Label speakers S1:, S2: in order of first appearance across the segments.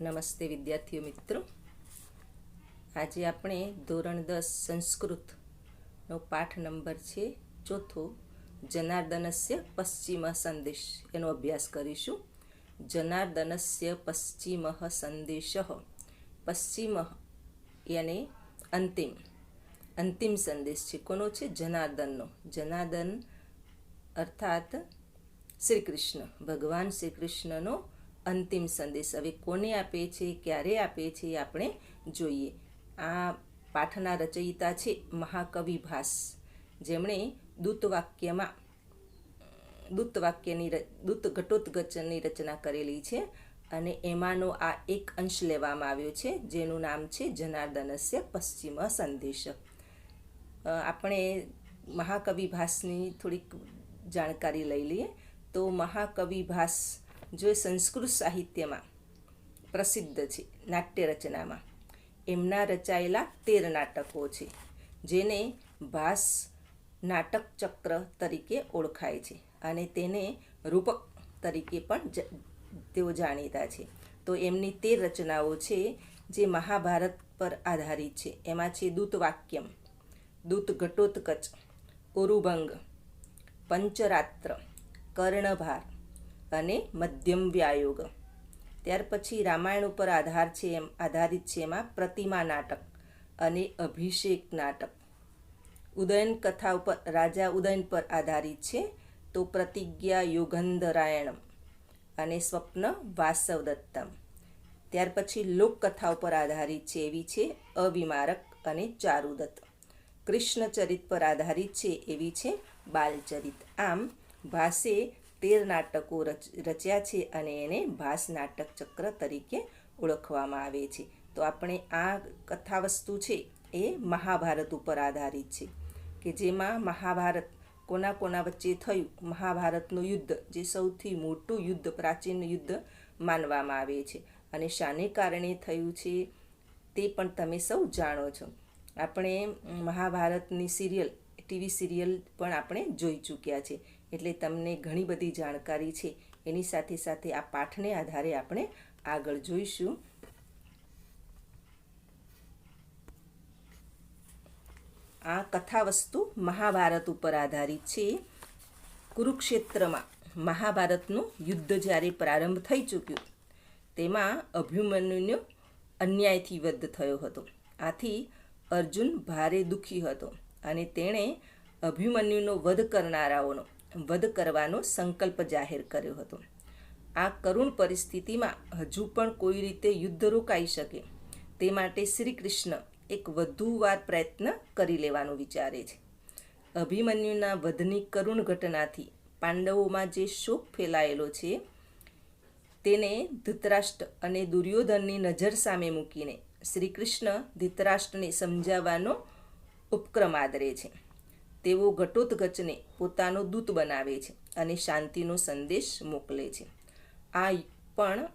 S1: નમસ્તે વિદ્યાર્થીઓ મિત્રો, આજે આપણે ધોરણ 10 સંસ્કૃતનો પાઠ નંબર છે ચોથો, જનાર્દનસ્ય પશ્ચિમ સંદેશ, એનો અભ્યાસ કરીશું. જનાર્દનસ્ય પશ્ચિમ સંદેશ. પશ્ચિમ યાને અંતિમ સંદેશ છે. કોનો છે? જનાર્દનનો. જનાર્દન અર્થાત શ્રી કૃષ્ણ, ભગવાન શ્રી કૃષ્ણનો અંતિમ સંદેશ. હવે કોને આપે છે, ક્યારે આપે છે, આપણે જોઈએ. આ પાઠના રચયિતા છે મહાકવિ ભાસ, જેમણે દૂત ઘટોત્કચની રચના કરેલી છે અને એમાંનો આ એક અંશ લેવામાં આવ્યો છે, જેનું નામ છે જનાર્દનસ્ય પશ્ચિમ સંદેશ. આપણે મહાકવિ ભાસની થોડીક જાણકારી લઈ લઈએ. તો મહાકવિ ભાસ જો સંસ્કૃત સાહિત્યમાં પ્રસિદ્ધ છે, નાટ્ય રચનામાં એમના રચાયેલા 13 નાટકો છે, જેને ભાસ નાટક ચક્ર તરીકે ઓળખાય છે અને તેને રૂપક તરીકે પણ તેઓ જાણીતા છે. તો એમની 13 રચનાઓ છે જે મહાભારત પર આધારિત છે. એમાં છે દૂતવાક્યમ, દૂત ઘટોત્કચ, ઉરુભંગ, પંચરાત્ર, કર્ણભાર અને મધ્યમ વ્યાયોગ. ત્યાર પછી રામાયણ ઉપર આધારિત છે એમાં પ્રતિમા નાટક અને અભિષેક નાટક. ઉદયન કથા ઉપર, રાજા ઉદયન પર આધારિત છે તો પ્રતિજ્ઞા યોગંધરાયણમ અને સ્વપ્ન વાસવદત્તમ. ત્યાર પછી લોકકથા ઉપર આધારિત છે એવી છે અવિમારક અને ચારુદત્ત. કૃષ્ણચરિત પર આધારિત છે એવી છે બાલચરિત. આમ ભાસે 13 નાટકો રચ્યા છે અને એને ભાસ નાટક ચક્ર તરીકે ઓળખવામાં આવે છે. તો આપણે આ કથા વસ્તુ છે એ મહાભારત ઉપર આધારિત છે, કે જેમાં મહાભારત કોના વચ્ચે થયું, મહાભારતનું યુદ્ધ, જે સૌથી મોટું યુદ્ધ, પ્રાચીન યુદ્ધ માનવામાં આવે છે. અને શાને કારણે થયું છે તે પણ તમે સૌ જાણો છો. આપણે મહાભારતની ટીવી સિરિયલ પણ આપણે જોઈ ચૂક્યા છે, એટલે તમને ઘણી બધી જાણકારી છે. એની સાથે સાથે આ પાઠને આધારે આપણે આગળ જોઈશું. આ કથા વસ્તુ મહાભારત ઉપર આધારિત છે. કુરુક્ષેત્રમાં મહાભારતનું યુદ્ધ જ્યારે પ્રારંભ થઈ ચૂક્યું, તેમાં અભિમન્યુનો અન્યાયથી વધ થયો હતો. આથી અર્જુન ભારે દુઃખી હતો અને તેણે અભિમન્યુનો વધ કરવાનો સંકલ્પ જાહેર કર્યો હતો. આ કરુણ પરિસ્થિતિમાં હજુ પણ કોઈ રીતે યુદ્ધ રોકાઈ શકે તે માટે શ્રી કૃષ્ણ એક વધુ વાર પ્રયત્ન કરી લેવાનું વિચારે છે. અભિમન્યુના વધની કરુણ ઘટનાથી પાંડવોમાં જે શોક ફેલાયેલો છે તેને ધૃતરાષ્ટ્ર અને દુર્યોધનની નજર સામે મૂકીને શ્રી કૃષ્ણ ધૃતરાષ્ટ્રને સમજાવવાનો ઉપક્રમ આદરે છે. તેઓ ઘટોત્કચને પોતાનો દૂત બનાવે છે અને શાંતિનો સંદેશ મોકલે છે. આ પણ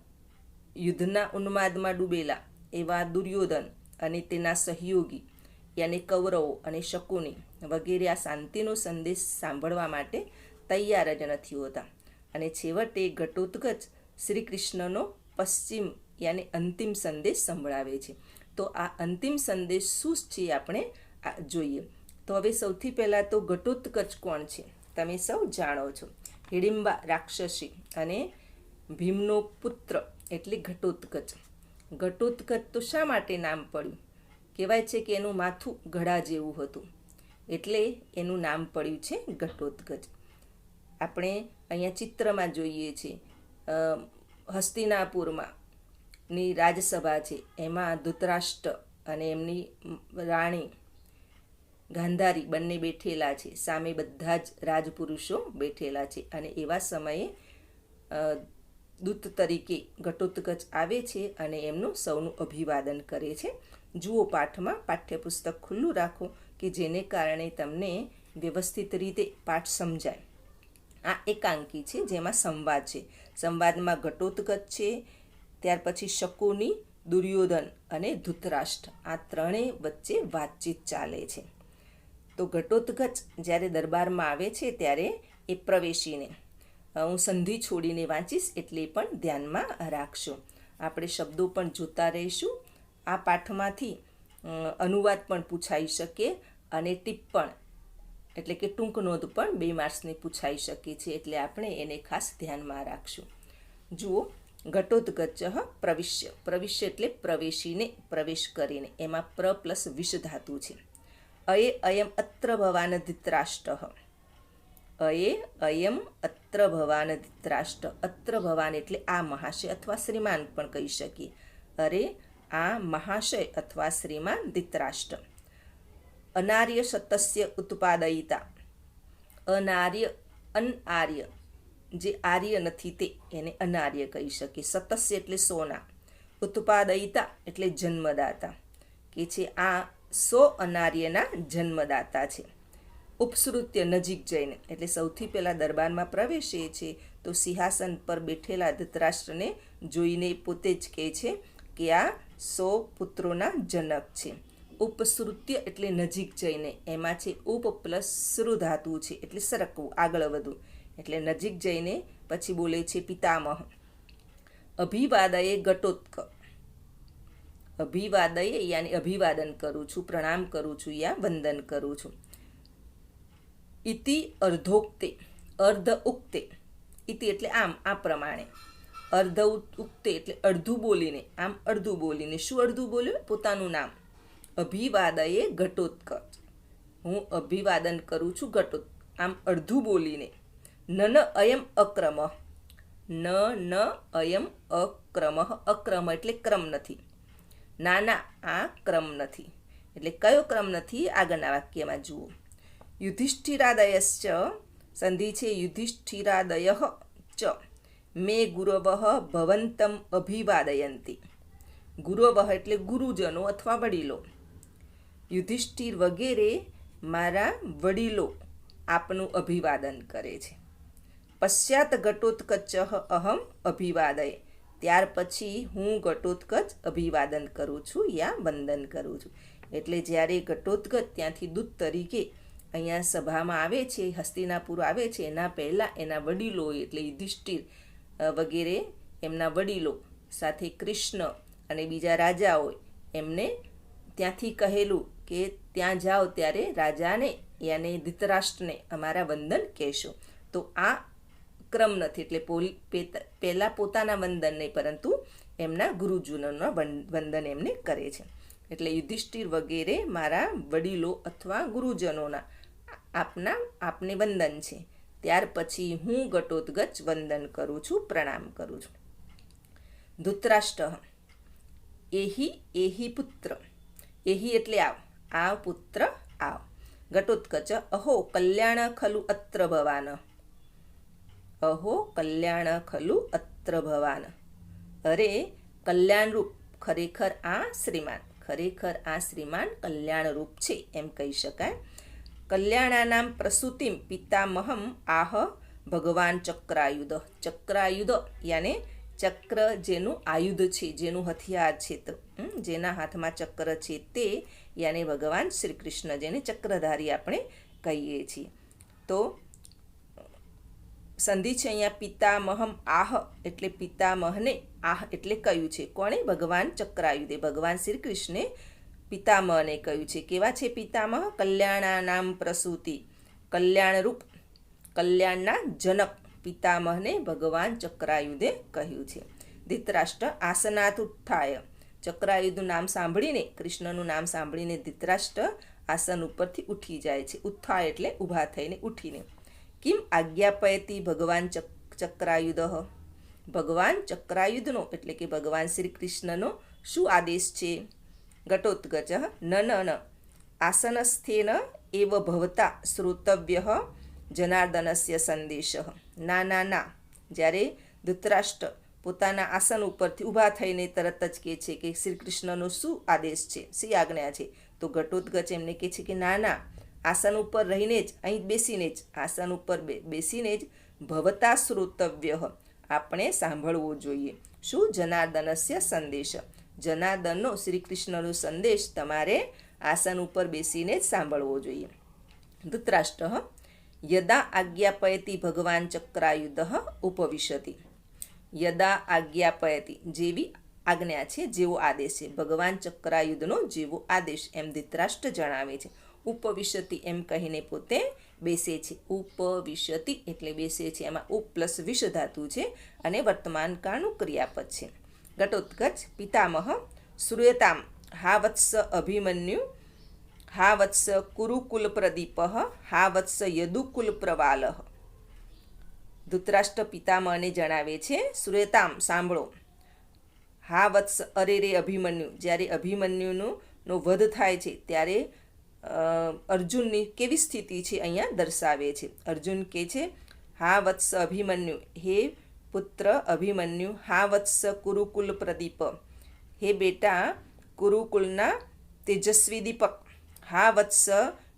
S1: યુદ્ધના ઉન્માદમાં ડૂબેલા એવા દુર્યોધન અને તેના સહયોગી યાને કૌરવો અને શકુની વગેરે આ શાંતિનો સંદેશ સાંભળવા માટે તૈયાર જ નથી હોતા. અને છેવટે ઘટોત્કચ શ્રી કૃષ્ણનો પશ્ચિમ યાને અંતિમ સંદેશ સંભળાવે છે. તો આ અંતિમ સંદેશ શું છે આપણે જોઈએ. તો હવે સૌથી પહેલાં તો ઘટોત્કચ કોણ છે તમે સૌ જાણો છો. હિડિંબા રાક્ષસી અને ભીમનો પુત્ર એટલે ઘટોત્કચ. ઘટોત્કચ તો શા માટે નામ પડ્યું? કહેવાય છે કે એનું માથું ઘડા જેવું હતું, એટલે એનું નામ પડ્યું છે ઘટોત્કચ. આપણે અહીંયા ચિત્રમાં જોઈએ છીએ હસ્તિનાપુરમાં ની રાજસભા છે, એમાં ધૃતરાષ્ટ્ર અને એમની રાણી ગાંધારી બંને બેઠેલા છે. સામે બધા જ રાજપુરુષો બેઠેલા છે અને એવા સમયે દૂત તરીકે ઘટોત્કચ આવે છે અને એમનું સૌનું અભિવાદન કરે છે. જુઓ પાઠમાં, પાઠ્યપુસ્તક ખુલ્લું રાખો કે જેને કારણે તમને વ્યવસ્થિત રીતે પાઠ સમજાય. આ એકાંકી છે જેમાં સંવાદ છે. સંવાદમાં ઘટોત્કચ છે, ત્યાર પછી શકુની, દુર્યોધન અને ધૃતરાષ્ટ્ર, આ ત્રણેય વચ્ચે વાતચીત ચાલે છે. તો ઘટોત્કચ જ્યારે દરબારમાં આવે છે ત્યારે એ પ્રવેશીને હું સંધિ છોડીને વાંચીશ એટલે પણ ધ્યાનમાં રાખશો. આપણે શબ્દો પણ જોતા રહીશું. આ પાઠમાંથી અનુવાદ પણ પૂછાઈ શકે અને ટિપ્પણ એટલે કે ટૂંક નોંધ પણ 2 માર્ક્સની પૂછાઈ શકે છે, એટલે આપણે એને ખાસ ધ્યાનમાં રાખશું. જુઓ, ઘટોત્કચ પ્રવિશ્ય. પ્રવિશ્ય એટલે પ્રવેશીને, પ્રવેશ કરીને. એમાં પ્ર પ્લસ વિષ ધાતુ છે. અયે અયમ અત્ર ભવાન ધૃતરાષ્ટ્ર. અયે અયમ અત્ર ભવાન ધૃતરાષ્ટ્ર. અત્ર ભવાન એટલે આ મહાશય અથવા શ્રીમાન પણ કહી શકીએ. અરે આ મહાશય અથવા શ્રીમાન ધૃતરાષ્ટ્ર. અનાર્ય સતસ્ય ઉત્પાદયિતા. અનાર્ય, અનઆર્ય, જે આર્ય નથી તે, એને અનાર્ય કહી શકીએ. સતસ્ય એટલે સોના. ઉત્પાદયિતા એટલે જન્મદાતા, કે છે આ 100 અનાર્યના જન્મદાતા છે. ઉપસૃત્ય નજીક જઈને, એટલે સૌથી પહેલાં દરબારમાં પ્રવેશે છે તો સિંહાસન પર બેઠેલા ધૃતરાષ્ટ્રને જોઈને પોતે જ કહે છે કે આ 100 પુત્રોના જનક છે. ઉપસૃત્ય એટલે નજીક જઈને, એમાં છે ઉપ પ્લસ સૃ ધાતુ છે, એટલે સરકવું, આગળ વધવું, એટલે નજીક જઈને પછી બોલે છે પિતામહ. અભિવાદયે ઘટોત્ક. અભિવાદયે યાની અભિવાદન કરું છું, પ્રણામ કરું છું, યા વંદન કરું છું. ઇતિ અર્ધોક્તે. અર્ધ ઉક્તે. ઇતિ એટલે આમ, આ પ્રમાણે. અર્ધ ઉક્તે એટલે અડધું બોલીને, આમ અડધું બોલીને. શું અડધું બોલ્યું? પોતાનું નામ. અભિવાદયે ઘટોત્કચ. હું અભિવાદન કરું છું ઘટોત, આમ અડધું બોલીને. ન અયમ અક્રમ. ન અયમ અક્રમ. અક્રમ એટલે ક્રમ નથી. ના, આ ક્રમ નથી. એટલે કયો ક્રમ નથી? આગળના વાક્યમાં જુઓ. યુધિષ્ઠિરાદયશ્ચ. સંધિ છે યુધિષ્ઠિરાદય ચ મે ગુરવ ભવંતમ અભિવાદયંતી. ગુરવ એટલે ગુરુજનો અથવા વડીલો. યુધિષ્ઠિર વગેરે મારા વડીલો આપનું અભિવાદન કરે છે. પશ્ચાત ઘટોત્કચ અહમ અભિવાદય. ત્યાર પછી હું ઘટોત્કચ અભિવાદન કરું છું યા વંદન કરું છું. એટલે જ્યારે ઘટોત્કચ ત્યાંથી દૂત તરીકે અહીંયા સભામાં આવે છે, હસ્તિનાપુર આવે છે, એના પહેલાં એના વડીલો એટલે યુધિષ્ઠિર વગેરે એમના વડીલો સાથે કૃષ્ણ અને બીજા રાજાઓ એમને ત્યાંથી કહેલું કે ત્યાં જાઓ ત્યારે રાજાને યાને ધૃતરાષ્ટ્રને અમારા વંદન કહેશો. તો આ ક્રમ નથી, એટલે પહેલાં પોતાના વંદન નહીં પરંતુ એમના ગુરુજનોના વંદન એમને કરે છે. એટલે યુધિષ્ઠિર વગેરે મારા વડીલો અથવા ગુરુજનોના આપને વંદન છે. ત્યાર પછી હું ઘટોત્કચ વંદન કરું છું, પ્રણામ કરું છું. ધૃતરાષ્ટ્ર. એહી પુત્ર. એહી એટલે આવ, આવ પુત્ર આવ. ઘટોત્કચ. અહો કલ્યાણ ખલુ અત્ર ભવાન. અહો કલ્યાણ ખલુ અત્ર ભવાન. અરે કલ્યાણરૂપ, ખરેખર આ શ્રીમાન, ખરેખર આ શ્રીમાન કલ્યાણરૂપ છે એમ કહી શકાય. કલ્યાણાનામ પ્રસૂતિમ પિતામહમ આહ ભગવાન ચક્રાયુધ. ચક્રાયુધ યાને ચક્ર જેનું આયુધ છે, જેનું હથિયાર છે, જેના હાથમાં ચક્ર છે તે યાને ભગવાન શ્રી કૃષ્ણ, જેને ચક્રધારી આપણે કહીએ છીએ. તો સંધિ છે અહીંયા પિતામહમ આહ એટલે પિતામહને, આહ એટલે કહ્યું છે. કોણે? ભગવાન ચક્રાયુધે, ભગવાન શ્રી કૃષ્ણે પિતામહને કહ્યું છે. કેવા છે પિતામહ? કલ્યાણાનામ પ્રસૂતિ, કલ્યાણરૂપ, કલ્યાણના જનક પિતામહને ભગવાન ચક્રાયુધે કહ્યું છે. ધૃતરાષ્ટ્ર આસનાથ ઉત્થાય. ચક્રાયુધનું નામ સાંભળીને, કૃષ્ણનું નામ સાંભળીને ધૃતરાષ્ટ્ર આસન ઉપરથી ઉઠી જાય છે. ઉત્થાય એટલે ઊભા થઈને, ઉઠીને. કિમ આજ્ઞાપયતી ભગવાન ચક્રાયુધ. ભગવાન ચક્રાયુધનો એટલે કે ભગવાન શ્રી કૃષ્ણનો શું આદેશ છે? ઘટોત્કચ. ન આસનસ્થેન એવ ભવતા શ્રોતવ્ય જનાર્દનસ્ય સંદેશ. ના, જ્યારે ધૃતરાષ્ટ્ર પોતાના આસન ઉપરથી ઊભા થઈને તરત જ કહે છે કે શ્રી કૃષ્ણનો શું આદેશ છે, શી આજ્ઞા છે, તો ઘટોત્કચ એમને કહે છે કે ના, આસન ઉપર રહીને જ, અહીં બેસીને જ, આસન ઉપર બેસીને જ ભવતા શ્રોતવ્ય આપણે સાંભળવો જોઈએ. શું? જનાર્દનસ્ય સંદેશ. જનાર્દનનો, શ્રી કૃષ્ણનો સંદેશ તમારે આસન ઉપર બેસીને જ સાંભળવો જોઈએ. ધૃતરાષ્ટ્ર યદા આજ્ઞાપયતી ભગવાન ચક્રાયુધ ઉપવિશતિ. યદા આજ્ઞાપયતી, જેવી આજ્ઞા છે, જેવો આદેશ છે. ભગવાન ચક્રાયુધનો જેવો આદેશ, એમ ધૃતરાષ્ટ્ર જણાવે છે. ઉપવિશતિ એમ કહીને પોતે બેસે છે. ઉપવિશતિ એટલે બેસે છે. એમાં ઉપ પ્લસ વિષ ધાતુ છે અને વર્તમાન કાળનું ક્રિયાપદ છે. ઘટોત્કચ પિતામહ શ્રૂયતામ હા વત્સ અભિમન્યુ હા વત્સ કુરુકુલ પ્રદીપ હા વત્સ યદુકુલ પ્રવાલ. ધૃતરાષ્ટ્ર પિતામહને જણાવે છે, શ્રૂયતામ સાંભળો, હા વત્સ અરે રે અભિમન્યુ, જ્યારે અભિમન્યુનો વધ થાય છે ત્યારે અર્જુનની કેવી સ્થિતિ છે અહીંયા દર્શાવે છે. અર્જુન કહે છે, હા વત્સ અભિમન્યુ, હે પુત્ર અભિમન્યુ, હા વત્સ કુરુકુલ પ્રદીપ, હે બેટા કુરુકુલના તેજસ્વી દીપક, હા વત્સ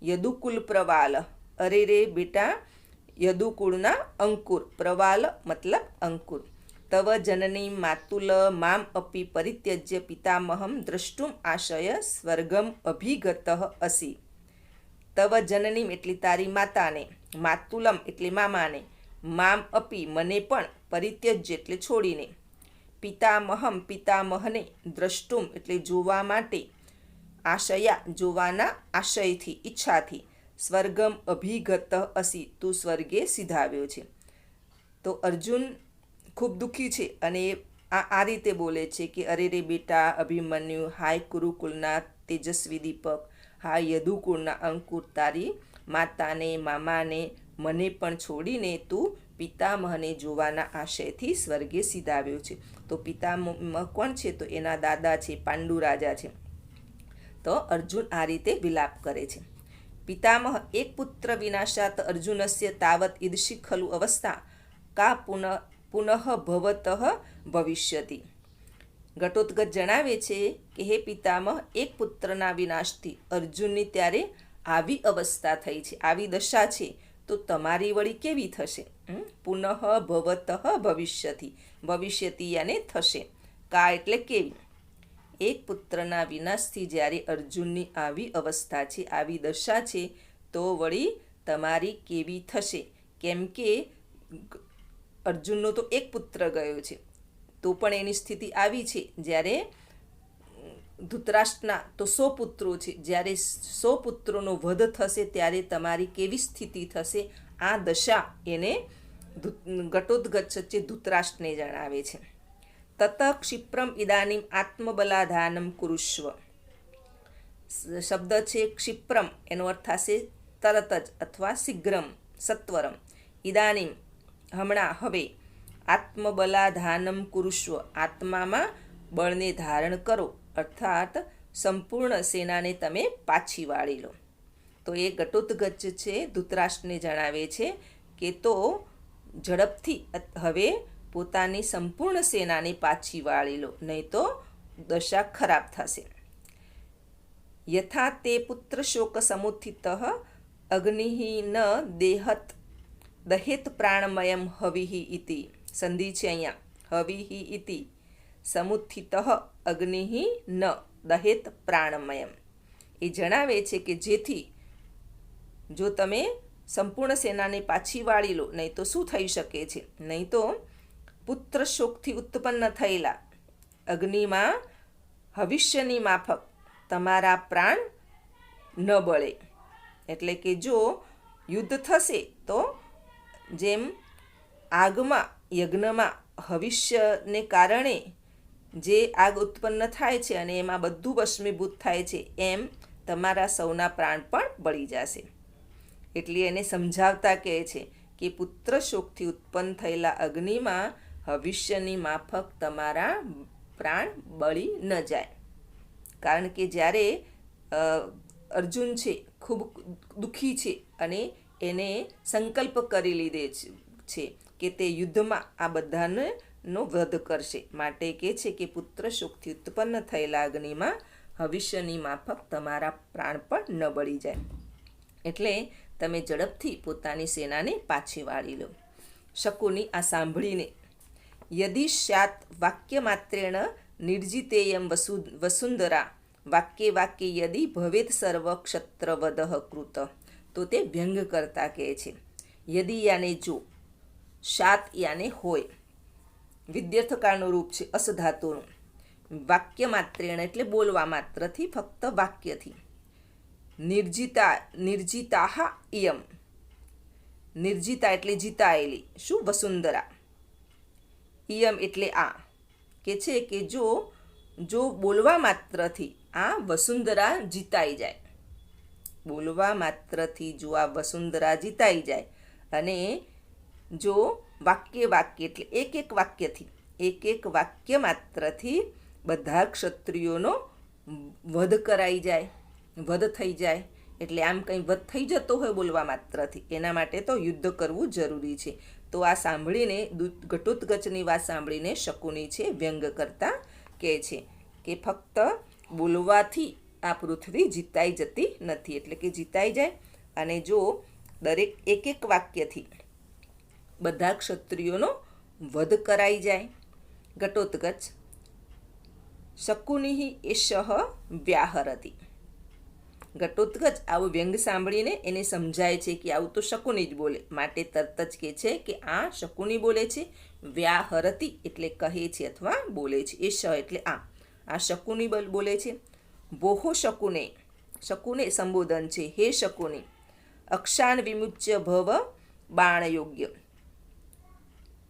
S1: યદુકુલ પ્રવાલ, અરે રે બેટા યદુકુળના અંકુર, પ્રવાલ મતલબ અંકુર. તવ જનની માતુલ મામ અપી પરિત્યજ્ય પિતામહમ દ્રષ્ટુમ આશય સ્વર્ગમ અભિગત અસી. તવ જનની એટલે તારી માતાને, માતુલમ એટલે મામાને, મામ અપી મને પણ, પરિત્યજ્ય એટલે છોડીને, પિતામહમ પિતામહને, દ્રષ્ટુમ એટલે જોવા માટે, આશયા જોવાના આશયથી ઈચ્છાથી, સ્વર્ગમ અભિગત અસી તું સ્વર્ગે સીધાવ્યો છે. તો અર્જુન ખૂબ દુઃખી છે અને આ રીતે બોલે છે કે અરે રે બેટા અભિમન્યુ, હાય કુરુકુલના તેજસ્વી દીપક, હાય યદુકુળના અંકુર, તારી માતાને મામાને મને પણ છોડીને તું પિતામહને જોવાના આશયથી સ્વર્ગે સીધાવ્યો છે. તો પિતામહ કોણ છે? તો એના દાદા છે, પાંડુ રાજા છે. તો અર્જુન આ રીતે વિલાપ કરે છે. પિતામહ એક પુત્ર વિનાશાત અર્જુનસ્ય તાવત ઈદશી ખલુ અવસ્થા કા પુનઃ ભવતઃ ભવિષ્યતિ. ઘટોત્કચ જણાવે છે કે હે પિતામહ, એક પુત્રના વિનાશથી અર્જુનની ત્યારે આવી અવસ્થા થઈ છે, આવી દશા છે, તો તમારી વળી કેવી થશે? પુનઃ ભવતઃ ભવિષ્યતિ, ભવિષ્યતિ યાને થશે, કા એટલે કેવી. એક પુત્રના વિનાશથી જ્યારે અર્જુનની આવી અવસ્થા છે, આવી દશા છે, તો વળી તમારી કેવી થશે? કેમ કે અર્જુનનો તો એક પુત્ર ગયો છે, તો પણ એની સ્થિતિ આવી છે. જ્યારે ધૃતરાષ્ટ્રના તો 100 પુત્રો છે, જ્યારે 100 પુત્રોનો વધ થશે ત્યારે તમારી કેવી સ્થિતિ થશે? આ દશા એને ઘટોત્કચ છે ધૃતરાષ્ટ્રને જણાવે છે. તત ક્ષિપ્રમ ઇદાનીમ આત્મબલાધાનમ કુરુષ્વ. શબ્દ છે ક્ષિપ્રમ, એનો અર્થ થશે તરત જ અથવા શીઘ્રમ, સત્વરમ. ઇદાનીમ હમણાં, હવે. આત્મબલાધાનમ કુરુષ્વ આત્મામાં બળને ધારણ કરો, અર્થાત સંપૂર્ણ સેનાને તમે પાછી વાળી લો. તો એ ઘટોત્કચ છે ધૃતરાષ્ટ્રને જણાવે છે કે તો ઝડપથી હવે પોતાની સંપૂર્ણ સેનાને પાછી વાળી લો, નહીં તો દશા ખરાબ થશે. યથા તે પુત્ર શોક સમુત્થિત અગ્નિ ન દેહત દહેત પ્રાણમયમ હવિહિ ઇતિ. સંધિ છે અહીંયા, હવિહિ ઇતિ. સમુત્થિત અગ્નિ ન દહેત પ્રાણમયમ. એ જણાવે છે કે જેથી જો તમે સંપૂર્ણ સેનાને પાછી વાળી લો, નહીં તો શું થઈ શકે છે? નહીં તો પુત્ર શોકથી ઉત્પન્ન થયેલા અગ્નિમાં ભવિષ્યની માફક તમારા પ્રાણ ન બળે. એટલે કે જો યુદ્ધ થશે તો જેમ આગમાં, યજ્ઞમાં ભવિષ્યને કારણે જે આગ ઉત્પન્ન થાય છે અને એમાં બધું ભસ્મીભૂત થાય છે, એમ તમારા સૌના પ્રાણ પણ બળી જશે. એટલે એને સમજાવતા કહે છે કે પુત્ર શોકથી ઉત્પન્ન થયેલા અગ્નિમાં ભવિષ્યની માફક તમારા પ્રાણ બળી ન જાય. કારણ કે જ્યારે અર્જુન છે ખૂબ દુઃખી છે અને એને સંકલ્પ કરી લીધે છે કે તે યુદ્ધમાં આ બધાનો વધ કરશે, માટે કહે છે કે પુત્ર શોકથી ઉત્પન્ન થયેલા અગ્નિમાં ભવિષ્યની માફક તમારા પ્રાણ પણ ન બળી જાય. એટલે તમે ઝડપથી પોતાની સેનાને પાછી વાળી લો. શકુની આ સાંભળીને યદિ સ્યાત વાક્ય માત્રેણ નિર્જિતેયમ વસુંધરા વાક્ય વાક્ય યદિ ભવેત સર્વ ક્ષત્રવદઃ કૃત. તો તે વ્યંગ કરતા કહે છે યદિ યાને જો, શાત યાને હોય, વિદ્યાર્થકાળનું રૂપ છે અસધાતુનું. વાક્ય માત્રેણ એટલે બોલવા માત્રથી, ફક્ત વાક્યથી. નિર્જિતાહ ઇયમ, નિર્જિતા એટલે જીતાયેલી. શું? વસુંધરા. ઇયમ એટલે આ. કે છે કે જો બોલવા માત્રથી આ વસુંધરા જીતાઈ જાય, બોલવા માત્રથી જો આ વસુંધરા જીતાઈ જાય, અને જો વાક્ય એટલે એક વાક્ય માત્રથી બધા ક્ષત્રિયોનો વધ કરાઈ જાય, વધ થઈ જાય, એટલે આમ કંઈ વધ થઈ જતો હોય બોલવા માત્રથી, એના માટે તો યુદ્ધ કરવું જરૂરી છે. તો આ સાંભળીને, ઘટોત્કચની વાત સાંભળીને શકુની છે વ્યંગ કરતા કહે છે કે ફક્ત બોલવાથી આ પૃથ્વી જીતાઈ જતી નથી, એટલે કે જીતાઈ જાય. અને જો દરેક એક વાક્યથી બધા ક્ષત્રિયોનો વધ કરાઈ જાય. ઘટોત્કચ શકુનિ એષઃ વ્યાહરતી. ઘટોત્કચ આવું વ્યંગ સાંભળીને એને સમજાય છે કે આવું તો શકુની જ બોલે, માટે તરત જ કહે છે કે આ શકુની બોલે છે. વ્યાહરતી એટલે કહે છે અથવા બોલે છે. એષ એટલે આ શકુની બોલે છે. બોહો શકુને, શકુને સંબોધન છે. હે શકુની, અક્ષાન વિમુચ્ય ભવ બાણ યોગ્ય.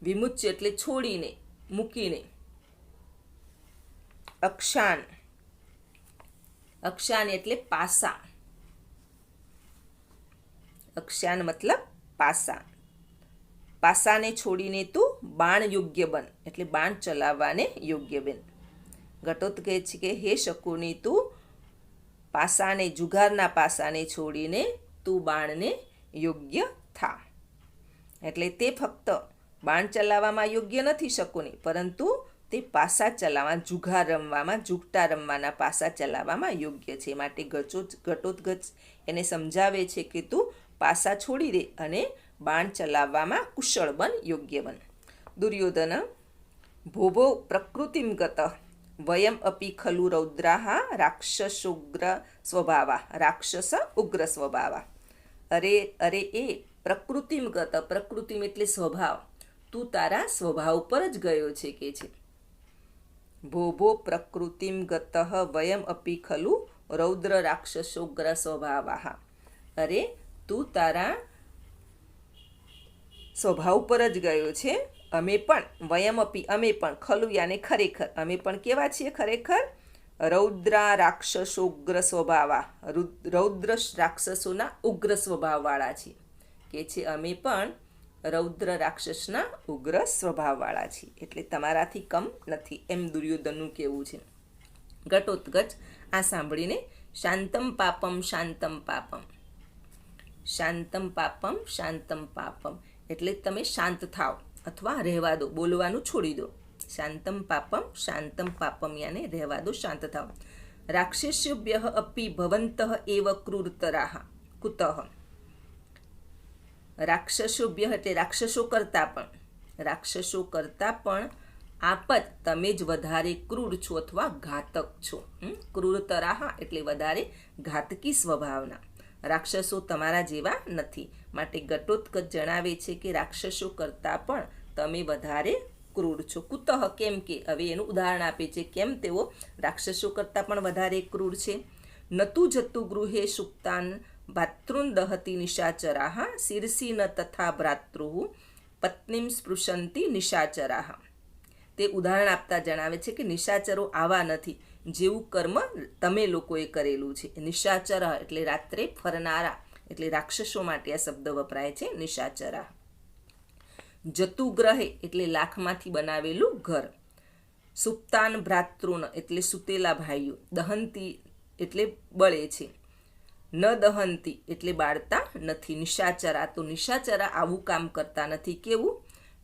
S1: વિમુચ્ય એટલે છોડીને, મૂકીને. અક્ષાન, અક્ષાન એટલે પાસા. અક્ષાન મતલબ પાસા. પાસાને છોડીને તું બાણ યોગ્ય બન, એટલે બાણ ચલાવવાને યોગ્ય બન. ઘટોત્કચ કહે છે કે હે શકુની, તું પાસાને, જુગારના પાસાને છોડીને તું બાણને યોગ્ય થા. એટલે તે ફક્ત બાણ ચલાવવામાં યોગ્ય નથી શકુની, પરંતુ તે પાસા ચલાવવા, જુગાર રમવામાં, જુગટા રમવાના પાસા ચલાવવામાં યોગ્ય છે. માટે ઘટોત્કચ એને સમજાવે છે કે તું પાસા છોડી દે અને બાણ ચલાવવામાં કુશળ બન, યોગ્ય બન. દુર્યોધન ભોભો પ્રકૃતિમ ગત વયમ અપી ખલુ રૌદ્રાહ રાક્ષસોગ્ર સ્વભાવા, રાક્ષસ ઉગ્ર સ્વભાવા. અરે એ પ્રકૃતિમ ગત, પ્રકૃતિમ એટલે સ્વભાવ, તું તારા સ્વભાવ પર જ ગયો છે કે છે. ભોભો પ્રકૃતિમ ગત વયમ અપી ખલુ રૌદ્ર રાક્ષસોગ્ર સ્વભાવા. અરે તું તારા સ્વભાવ પર જ ગયો છે. અમે પણ, વયમ અપી અમે પણ, ખલુ યાને ખરેખર, અમે પણ કેવા છીએ ખરેખર? રૌદ્રા રાક્ષસોગ્ર સ્વભાવા, રૌદ્ર રાક્ષસોના ઉગ્ર સ્વભાવવાળા છીએ. કે છે અમે પણ રૌદ્ર રાક્ષસના ઉગ્ર સ્વભાવવાળા છીએ, એટલે તમારાથી કમ નથી, એમ દુર્યોધનનું કહેવું છે. ઘટોત્કચ આ સાંભળીને શાંતમ પાપમ શાંતમ પાપમ, શાંતમ પાપમ શાંતમ પાપમ એટલે તમે શાંત થાવ અથવા રહેવા દો, બોલવાનું છોડી દો. શાંતમ પાપમ યાને રહેવા દો, શાંત થાવ. રાક્ષસ્યોભ્ય અપી ભવંતઃ એવ ક્રૂરતરાહ કુતઃ. રાક્ષસોભ્ય એટલે રાક્ષસો કરતા પણ આપ જ તમે જ વધારે ક્રૂર છો અથવા ઘાતક છો. ક્રૂરતરાહ એટલે વધારે ઘાતકી સ્વભાવના. રાક્ષસો તમારા જેવા નથી. માટે ઘટોત્કચ જણાવે છે કે રાક્ષસો કરતાં પણ તમે વધારે ક્રૂર છો. કુતઃ કેમ કે, હવે એનું ઉદાહરણ આપે છે કેમ તેઓ રાક્ષસો કરતાં પણ વધારે ક્રૂર છે. નતુ જતુ ગૃહે સુક્તાન ભાતૃન દહતી નિશાચરાહ શિરસી ન તથા ભ્રાતૃ પત્નીમ સ્પૃશંતી નિશાચરાહ. તે ઉદાહરણ આપતા જણાવે છે કે નિશાચરો આવા નથી જેવું કર્મ તમે લોકોએ કરેલું છે. નિશાચર એટલે રાત્રે ફરનારા, એટલે રાક્ષસો માટે આ શબ્દ વપરાય છે, નિશાચરા. જતુગ્રહે એટલે લાખમાંથી બનાવેલું ઘર. સુપ્તાન ભ્રાતૃન એટલે સુતેલા ભાઈઓ. દહંતી એટલે બળે છે. ન દહંતી એટલે બાળતા નથી. નિશાચરા, તો નિશાચરા આવું કામ કરતા નથી. કેવું?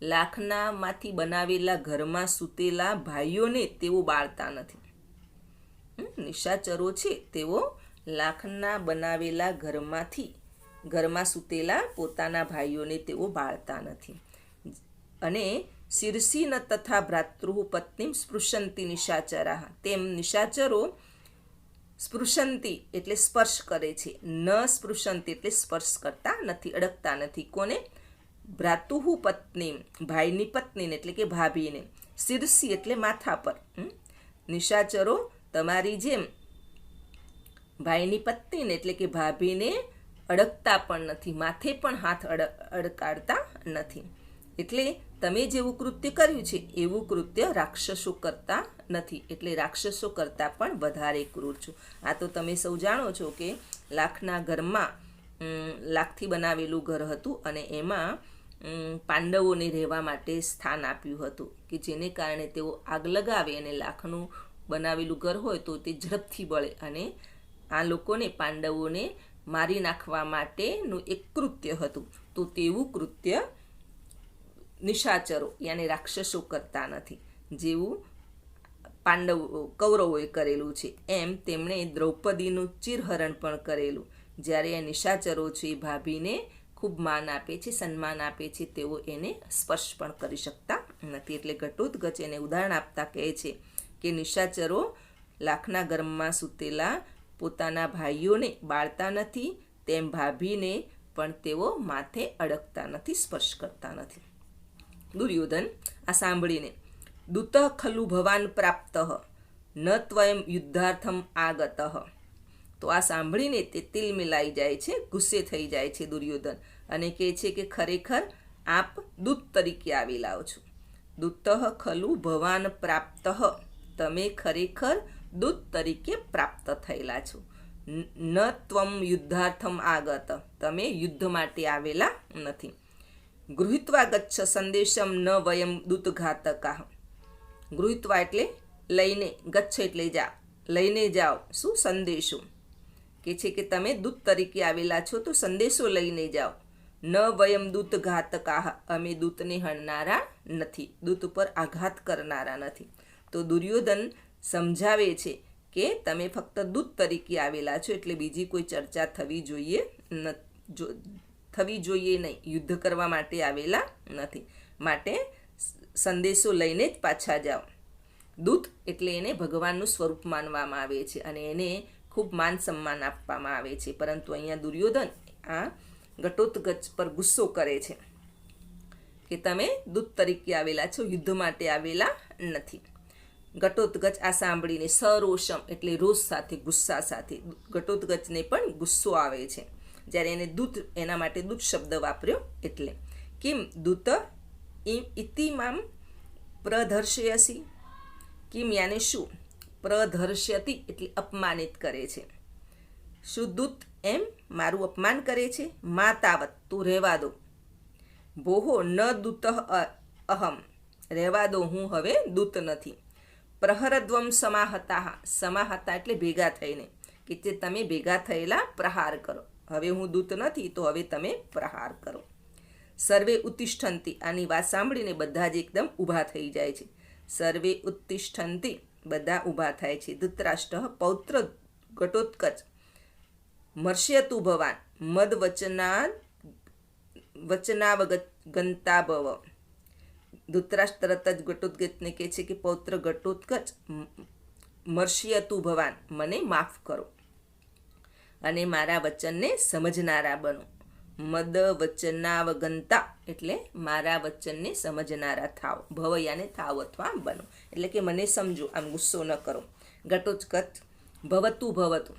S1: લાખનામાંથી બનાવેલા ઘરમાં સૂતેલા ભાઈઓને તેઓ બાળતા નથી. નિશાચરો છે તેઓ લાખના બનાવેલા ઘરમાં સૂતેલા પોતાના ભાઈઓને તેઓ બાળતા નથી. અને શિરસી ન તથા ભ્રાતૃ પત્નીમ સ્પૃશંતી નિશાચરા, તેમ નિશાચરો સ્પૃશંતી એટલે સ્પર્શ કરે છે. ન સ્પૃશંતી એટલે સ્પર્શ કરતા નથી, અડકતા નથી. કોને? ભ્રાતુહુ પત્ની, ભાઈની પત્નીને એટલે કે ભાભીને. શિરસી એટલે માથા પર. નિશાચરો તમારી જેમ ભાઈની પત્નીને એટલે કે ભાભીને અડકતા પણ નથી, માથે પણ હાથ અડકાડતા નથી. એટલે તમે જેવું કૃત્ય કર્યું છે એવું કૃત્ય રાક્ષસો કરતા નથી, એટલે રાક્ષસો કરતાં પણ વધારે ક્રૂર છું. આ તો તમે સૌ જાણો છો કે લાખના ઘરમાં લાખથી બનાવેલું ઘર હતું અને એમાં પાંડવોને રહેવા માટે સ્થાન આપ્યું હતું કે જેને કારણે તેઓ આગ લગાવે અને લાખનું બનાવેલું ઘર હોય તો તે ઝડપથી બળે અને આ લોકોને પાંડવોને મારી નાખવા માટેનું એક કૃત્ય હતું. તો તેવું કૃત્ય નિશાચરો યાની રાક્ષસો કરતા નથી. જેવું કૌરવોએ કરેલું છે એમ તેમણે દ્રૌપદીનું ચિરહરણ પણ કરેલું. જ્યારે આ નિશાચરો છે એ ભાભીને ખૂબ માન આપે છે, સન્માન આપે છે, તેઓ એને સ્પર્શ પણ કરી શકતા નથી. એટલે ઘટોત્કચ એને ઉદાહરણ આપતા કહે છે કે નિશાચરો લાખના ગર્ભમાં સૂતેલા પોતાના ભાઈઓને બાળતા નથી, તેમ ભાભીને પણ તેઓ માથે અડકતા નથી, સ્પર્શ કરતા નથી. દુર્યોધન આ સાંભળીને દૂત ખલુ ભવાન પ્રાપ્ત ન ત્વયં યુદ્ધાર્થમ આગત. તો આ સાંભળીને તે તિલ મિલાઈ જાય છે, ગુસ્સે થઈ જાય છે દુર્યોધન અને કહે છે કે ખરેખર આપ દૂત તરીકે આવેલા છો. દૂત ખલુ ભવાન પ્રાપ્ત, તમે ખરેખર દૂત તરીકે પ્રાપ્ત થયેલા છો. ન ત્વમ યુદ્ધાર્થમ આગત, તમે યુદ્ધ માટે આવેલા નથી. ગૃહિત્વા ગચ્છ સંદેશમ ન વયમ દૂતઘાતકા. ગૃહિત્વા એટલે લઈને, ગચ્છ એટલે જા, લઈને જાઓ. શું? સંદેશો. કે છે કે તમે દૂત તરીકે આવેલા છો તો સંદેશો લઈને જાઓ. ન વયમ દૂતઘાતકા, અમે દૂતને હણનારા નથી, દૂત ઉપર આઘાત કરનારા નથી. તો દુર્યોધન સમજાવે છે કે તમે ફક્ત દૂત તરીકે આવેલા છો એટલે બીજી કોઈ ચર્ચા થવી જોઈએ નહીં, યુદ્ધ કરવા માટે આવેલા નથી, માટે સંદેશો લઈને જ પાછા જાઓ. દૂત એટલે એને ભગવાનનું સ્વરૂપ માનવામાં આવે છે અને એને ખૂબ માન સન્માન આપવામાં આવે છે. પરંતુ અહીંયા દુર્યોધન આ ઘટોત્કચ પર ગુસ્સો કરે છે કે તમે દૂત તરીકે આવેલા છો, યુદ્ધ માટે આવેલા નથી. ઘટોત્કચ આ સાંભળીને સરોષમ એટલે રોષ સાથે, ગુસ્સા સાથે, ઘટોત્કચને પણ ગુસ્સો આવે છે જ્યારે એને દૂત, એના માટે દૂત શબ્દ વાપર્યો એટલે. કિમ દૂત ઇતિમામ પ્રધર્ષયસી, કિમ યાને શું, પ્રધર્ષ્યતિ એટલે અપમાનિત કરે છે. શું દૂત એમ મારું અપમાન કરે છે? મા તાવત, તું રહેવા દો. ભોહો ન દૂત અહમ, રહેવા દો, હું હવે દૂત નથી. પ્રહરદ્વમ સમાહતા, સમાહતા એટલે ભેગા થઈને, કે જે તમે ભેગા થયેલા પ્રહાર કરો. હવે હું દૂત નથી તો હવે તમે પ્રહાર કરો. સર્વે ઉત્તિષ્ઠંતિ, આની વાત સાંભળીને બધા જ એકદમ ઊભા થઈ જાય છે. સર્વે ઉત્તિષ્ઠંતિ, બધા ઊભા થાય છે. ધૃતરાષ્ટ્ર પૌત્ર ઘટોત્કચ મર્ષ્યતુ ભવાન મદ વચનાવગંતા ભવ. ધૃતરાષ્ટ્ર તરત જ ઘટોત્કચને કહે છે કે પૌત્ર ઘટોત્કચ મર્ષ્યતુ ભવાન, મને માફ કરો અને મારા વચનને સમજનારા બનો. મદ વચનાવગંતા એટલે મારા વચનને સમજનારા થાવ. ભવ યાને થાવ અથવા બનો, એટલે કે મને સમજો, આમ ગુસ્સો ન કરો. ઘટોત્કચ ભવતું ભવતું,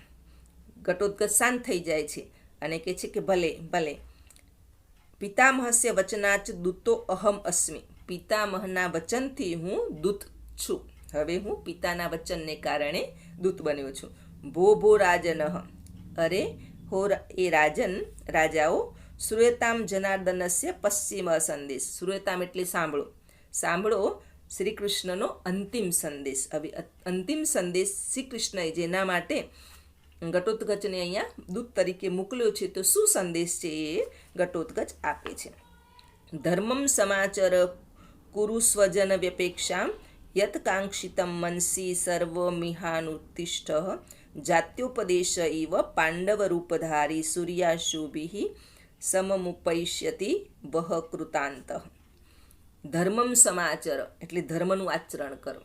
S1: ઘટોત્કચ શાંત થઈ જાય છે અને કહે છે કે ભલે ભલે. પિતામહસ્ય વચનાચ દૂતો અહમ અસ્મિ, પિતામહના વચનથી હું દૂત છું. હવે હું પિતાના વચનને કારણે દૂત બન્યો છું. ભો ભો રાજન, અરે હો એ રાજન, રાજાઓ. શ્રૂયતામ જનાર્દનસ્ય પશ્ચિમ સંદેશ, શ્રૂયતામ એટલે સાંભળો, સાંભળો શ્રી કૃષ્ણનો અંતિમ સંદેશ. હવે અંતિમ સંદેશ શ્રી કૃષ્ણએ જેના માટે ઘટોત્કચને અહીંયા દૂત તરીકે મોકલ્યો છે, તો શું સંદેશ છે એ ઘટોત્કચ આપે છે. ધર્મમ સમાચર કુરુ સ્વજન વ્યપેક્ષામ યત કાંક્ષિતમ મનસી સર્વમિહાનુતિષ્ઠ જાત્યોપદેશ ઇવ પાંડવ રૂપધારી સૂર્યાશુભિ સમમુપૈષ્યતિ વહ કૃતાંત. ધર્મમ સમાચર એટલે ધર્મનું આચરણ કરો.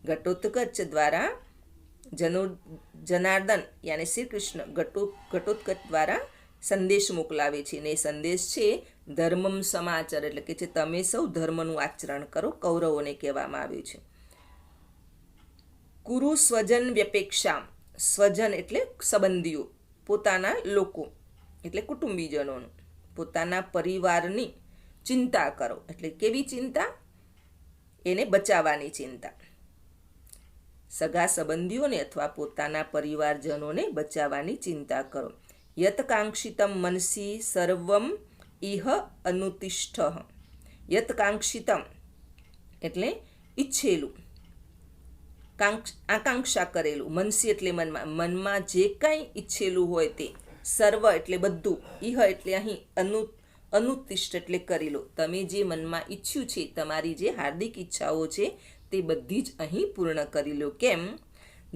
S1: ઘટોત્કચ દ્વારા જનાર્દન યાની શ્રી કૃષ્ણ ઘટોત્કચ દ્વારા સંદેશ મોકલાવે છે ને એ સંદેશ છે ધર્મમ સમાચર, એટલે કે છે તમે સૌ ધર્મનું આચરણ કરો, કૌરવોને કહેવામાં આવ્યું છે. કુરુ સ્વજન વ્યપેક્ષામ, સ્વજન એટલે સંબંધીઓ, પોતાના લોકો એટલે કુટુંબીજનોનું, પોતાના પરિવારની ચિંતા કરો એટલે કેવી ચિંતા? એને બચાવવાની ચિંતા. સગા સંબંધીઓને અથવા પોતાના પરિવારજનોને બચાવવાની ચિંતા કરો. યત્કાંક્ષિતમ મનસી સર્વમ ઇહ અનુતિષ્ઠ. યત્કાંક્ષિતમ એટલે ઈચ્છેલું, આકાંક્ષા કરેલું, મનસી એટલે મનમાં, મનમાં જે કાંઈ ઈચ્છેલું હોય તે, સર્વ એટલે બધું, ઇહ એટલે અહીં, અનુતિષ્ઠ એટલે કરી લો. તમે જે મનમાં ઈચ્છ્યું છે, તમારી જે હાર્દિક ઈચ્છાઓ છે તે બધી જ અહીં પૂર્ણ કરી લો. કેમ?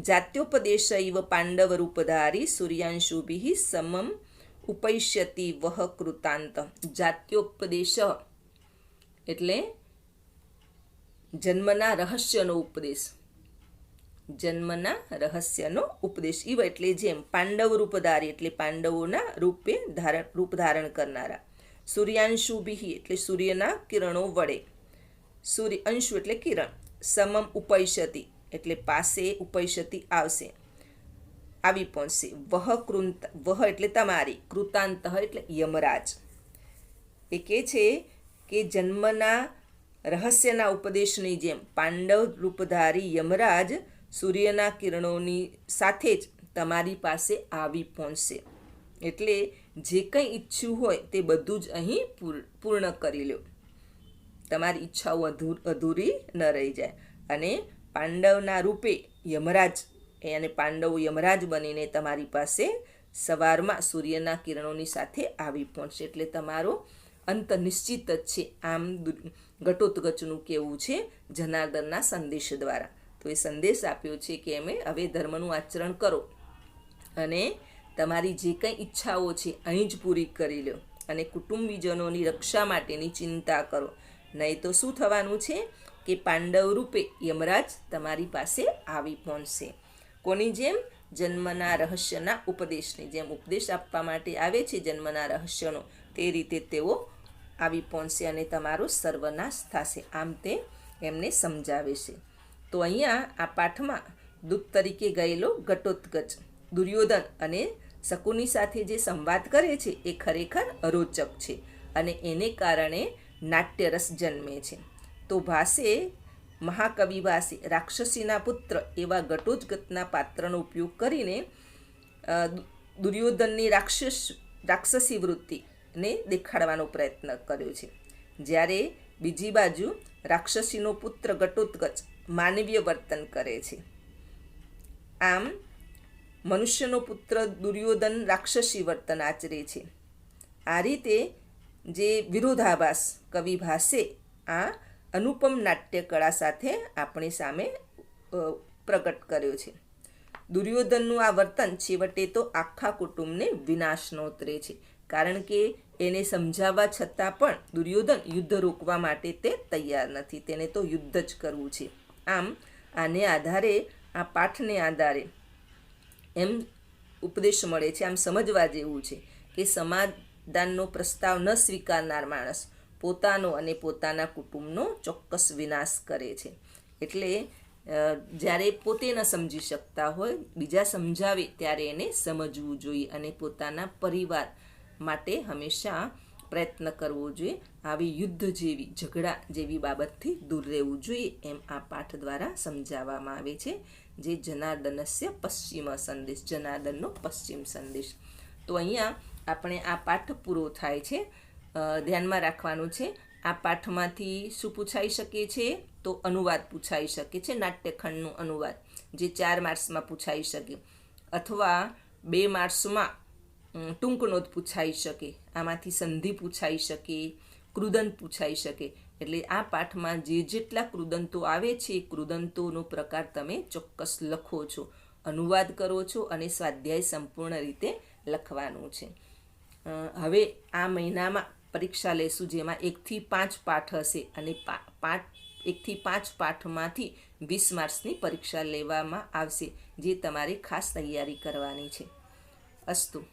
S1: જાત્યોપદેશૈવ પાંડવરૂપધારી સૂર્યાંશુભિ સમમ ઉપૈષ્યતિ વહ કૃતાંત. જાત્યોપદેશ એટલે જન્મના રહસ્યનો ઉપદેશ, જન્મના રહસ્યનો ઉપદેશ. ઇવ એટલે જેમ, પાંડવ રૂપધારી એટલે પાંડવોના રૂપ ધારણ કરનારા, સૂર્યાંશુભિ એટલે સૂર્યના કિરણો વડે, સૂર્ય અંશુ એટલે કિરણ, સમમ ઉપૈષ્યતિ એટલે પાસે, ઉપૈષ્યતિ આવશે, આવી પહોંચશે, વહ એટલે તમારી, કૃતાંત એટલે યમરાજ. એ કહે છે કે જન્મના રહસ્યના ઉપદેશની જેમ પાંડવ રૂપધારી યમરાજ સૂર્યના કિરણોની સાથે જ તમારી પાસે આવી પહોંચશે. એટલે જે કંઈ ઈચ્છ્યું હોય તે બધું જ અહીં પૂર્ણ કરી લો, તમારી ઈચ્છાઓ અધૂરી ન રહી જાય. અને પાંડવના રૂપે યમરાજ, અને પાંડવો યમરાજ બનીને તમારી પાસે સવારમાં સૂર્યના કિરણોની સાથે આવી પહોંચશે. એટલે તમારો અંત નિશ્ચિત જ છે. આમ ઘટોત્કચનું કહેવું છે જનાર્દનના સંદેશ દ્વારા. તો એ સંદેશ આપ્યો છે કે અમે હવે ધર્મનું આચરણ કરો અને તમારી જે કંઈ ઈચ્છાઓ છે અહીં જ પૂરી કરી લો, અને કુટુંબીજનોની રક્ષા માટેની ચિંતા કરો. નહીં તો શું થવાનું છે કે પાંડવ રૂપે યમરાજ તમારી પાસે આવી પહોંચશે. કોની જેમ? જન્મના રહસ્યના ઉપદેશની જેમ. ઉપદેશ આપવા માટે આવે છે જન્મના રહસ્યનો, તે રીતે તેઓ આવી પહોંચશે અને તમારો સર્વનાશ થશે. આમ તે એમને સમજાવે છે. તો અહીંયા આ પાઠમાં દૂત તરીકે ગયેલો ઘટોત્કચ દુર્યોધન અને શકુની સાથે જે સંવાદ કરે છે એ ખરેખર રોચક છે અને એને કારણે નાટ્યરસ જન્મે છે. તો ભાસે, મહાકવિ ભાસે રાક્ષસીના પુત્ર એવા ઘટોત્કચના પાત્રનો ઉપયોગ કરીને દુર્યોધનની રાક્ષસી વૃત્તિને દેખાડવાનો પ્રયત્ન કર્યો છે. જ્યારે બીજી બાજુ રાક્ષસીનો પુત્ર ઘટોત્કચ માનવીય વર્તન કરે છે. આમ મનુષ્યનો પુત્ર દુર્યોધન રાક્ષસી વર્તન આચરે છે. આ રીતે જે વિરોધાભાસ કવિ ભાસે આ અનુપમ નાટ્ય કળા સાથે આપણી સામે પ્રગટ કર્યો છે. દુર્યોધનનું આ વર્તન છેવટે તો આખા કુટુંબને વિનાશ નોતરે છે, કારણ કે એને સમજાવવા છતાં પણ દુર્યોધન યુદ્ધ રોકવા માટે તે તૈયાર નથી. તેને તો યુદ્ધ જ કરવું છે. આમ આને આધારે, આ પાઠને આધારે એમ ઉપદેશ મળે છે, આમ સમજવા જેવું છે કે સમાધાનનો પ્રસ્તાવ ન સ્વીકારનાર માણસ પોતાનો અને પોતાના કુટુંબનો ચોક્કસ વિનાશ કરે છે. એટલે જ્યારે પોતે ન સમજી શકતા હોય, બીજા સમજાવે ત્યારે એને સમજવું જોઈએ અને પોતાના પરિવાર માટે હંમેશા પ્રયત્ન કરવો જોઈએ. આવી યુદ્ધ જેવી, ઝઘડા જેવી બાબતથી દૂર રહેવું જોઈએ, એમ આ પાઠ દ્વારા સમજાવવામાં આવે છે. જે જનાર્દનસ્ય પશ્ચિમ સંદેશ, જનાર્દનનો પશ્ચિમ સંદેશ. તો અહીંયા આપણે આ પાઠ પૂરો થાય છે. ધ્યાનમાં રાખવાનું છે, આ પાઠમાંથી શું પૂછાઈ શકે છે? તો અનુવાદ પૂછાઈ શકે છે, નાટ્યખંડનું અનુવાદ, જે 4 માર્ક્સમાં પૂછાઈ શકે, અથવા 2 માર્ક્સમાં ટૂંકનોધ પૂછાઈ શકે. આમાંથી સંધિ પૂછાઈ શકે, કૃદંત પૂછાઈ શકે. એટલે આ પાઠમાં જે જેટલા કૃદંતો આવે છે એ કૃદંતોનો પ્રકાર તમે ચોક્કસ લખો છો, અનુવાદ કરો છો અને સ્વાધ્યાય સંપૂર્ણ રીતે લખવાનું છે. હવે આ મહિનામાં પરીક્ષા લેશું, જેમાં 1 થી 5 પાઠ હશે અને 1 થી 5 પાઠમાંથી 20 માર્ક્સની પરીક્ષા લેવામાં આવશે, જે તમારે ખાસ તૈયારી કરવાની છે. અસ્તુ.